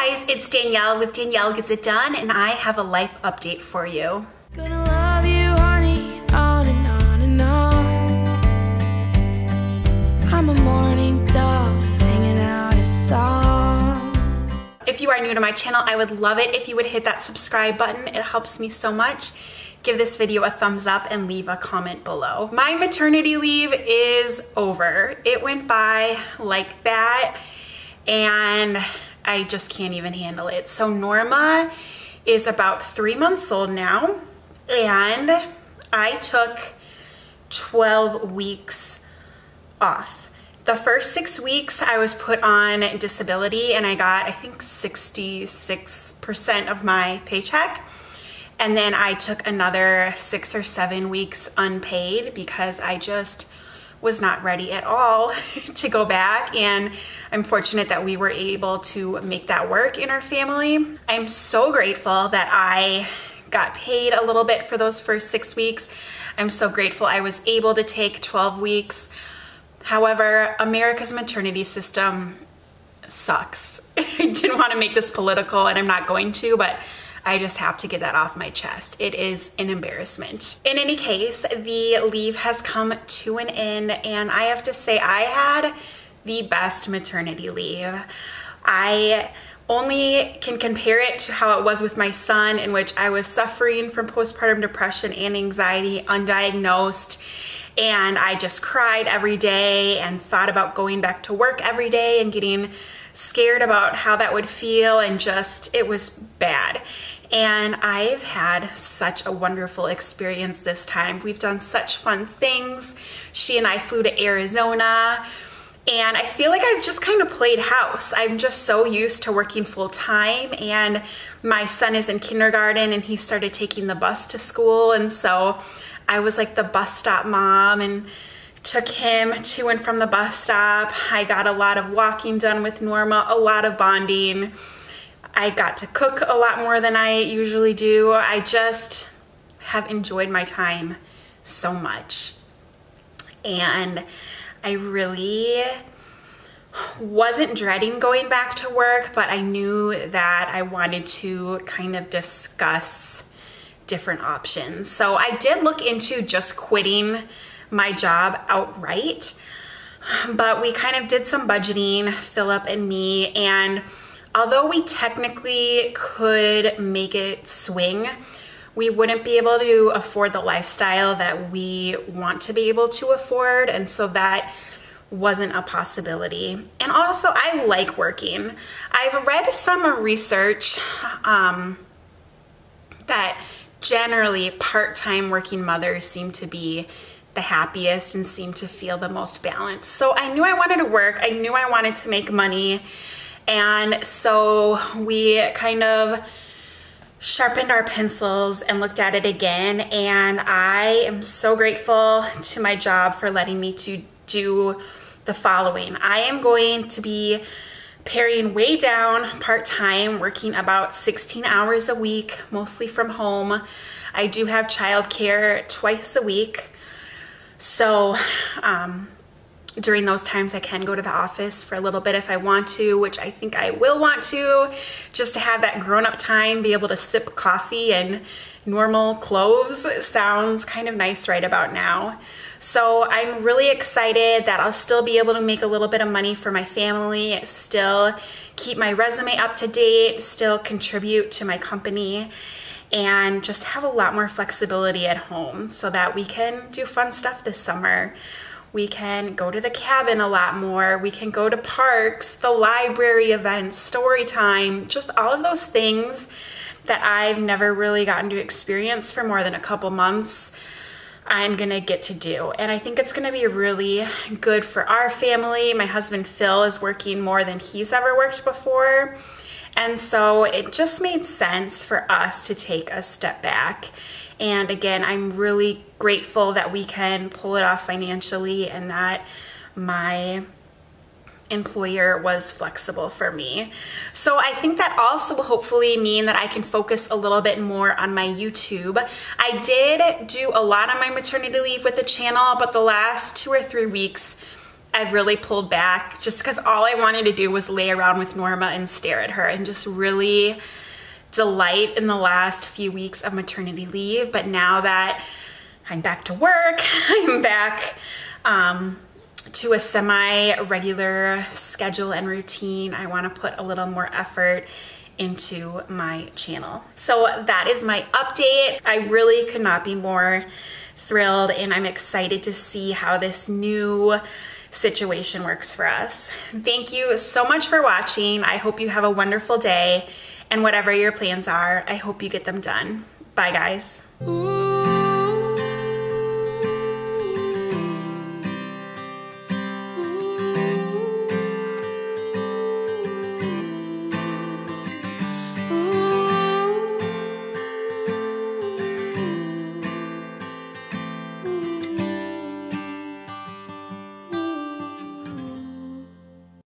guys, it's Danielle with Danielle Gets It Done, and I have a life update for you. Gonna love you, honey, on and on and on. I'm a morning dove singing out a song. If you are new to my channel, I would love it if you would hit that subscribe button. It helps me so much. Give this video a thumbs up and leave a comment below. My maternity leave is over. It went by like that, and I just can't even handle it. So Norma is about 3 months old now, and I took 12 weeks off. The first 6 weeks I was put on disability, and I got, I think, 66% of my paycheck. And then I took another 6 or 7 weeks unpaid because I just was not ready at all to go back, and I'm fortunate that we were able to make that work in our family. I'm so grateful that I got paid a little bit for those first 6 weeks. I'm so grateful I was able to take 12 weeks. However, America's maternity system sucks. I didn't want to make this political, and I'm not going to, but I just have to get that off my chest. It is an embarrassment. In any case, the leave has come to an end, and I have to say I had the best maternity leave. I only can compare it to how it was with my son, in which I was suffering from postpartum depression and anxiety, undiagnosed, and I just cried every day and thought about going back to work every day and getting scared about how that would feel, and just, it was bad. And I've had such a wonderful experience this time. We've done such fun things. She and I flew to Arizona, and I feel like I've just kind of played house. I'm just so used to working full time, and my son is in kindergarten and he started taking the bus to school, and so I was like the bus stop mom and took him to and from the bus stop. I got a lot of walking done with Norma, a lot of bonding. I got to cook a lot more than I usually do. I just have enjoyed my time so much. And I really wasn't dreading going back to work, but I knew that I wanted to kind of discuss different options. So I did look into just quitting my job outright, but we kind of did some budgeting, Philip and me, and although we technically could make it swing, we wouldn't be able to afford the lifestyle that we want to be able to afford, and so that wasn't a possibility. And also, I like working. I've read some research that generally part-time working mothers seem to be the happiest and seem to feel the most balanced. So I knew I wanted to work. I knew I wanted to make money. And so we kind of sharpened our pencils and looked at it again. And I am so grateful to my job for letting me to do the following. I am going to be paring way down part-time, working about 16 hours a week, mostly from home. I do have childcare twice a week. So during those times I can go to the office for a little bit if I want to, which I think I will want to, just to have that grown-up time, be able to sip coffee and normal clothes. It sounds kind of nice right about now. So I'm really excited that I'll still be able to make a little bit of money for my family, still keep my resume up to date, still contribute to my company, and just have a lot more flexibility at home so that we can do fun stuff this summer. We can go to the cabin a lot more. We can go to parks, the library events, story time, just all of those things that I've never really gotten to experience for more than a couple months. I'm gonna get to do. And I think it's gonna be really good for our family. My husband Phil is working more than he's ever worked before. And so it just made sense for us to take a step back. And again, I'm really grateful that we can pull it off financially and that my employer was flexible for me. So I think that also will hopefully mean that I can focus a little bit more on my YouTube. I did do a lot on my maternity leave with the channel, but the last 2 or 3 weeks I've really pulled back just because all I wanted to do was lay around with Norma and stare at her and just really delight in the last few weeks of maternity leave. But now that I'm back to work, I'm back to a semi-regular schedule and routine, I want to put a little more effort into my channel. So that is my update. I really could not be more thrilled, and I'm excited to see how this new situation works for us. Thank you so much for watching. I hope you have a wonderful day, and whatever your plans are, I hope you get them done. Bye, guys. Ooh.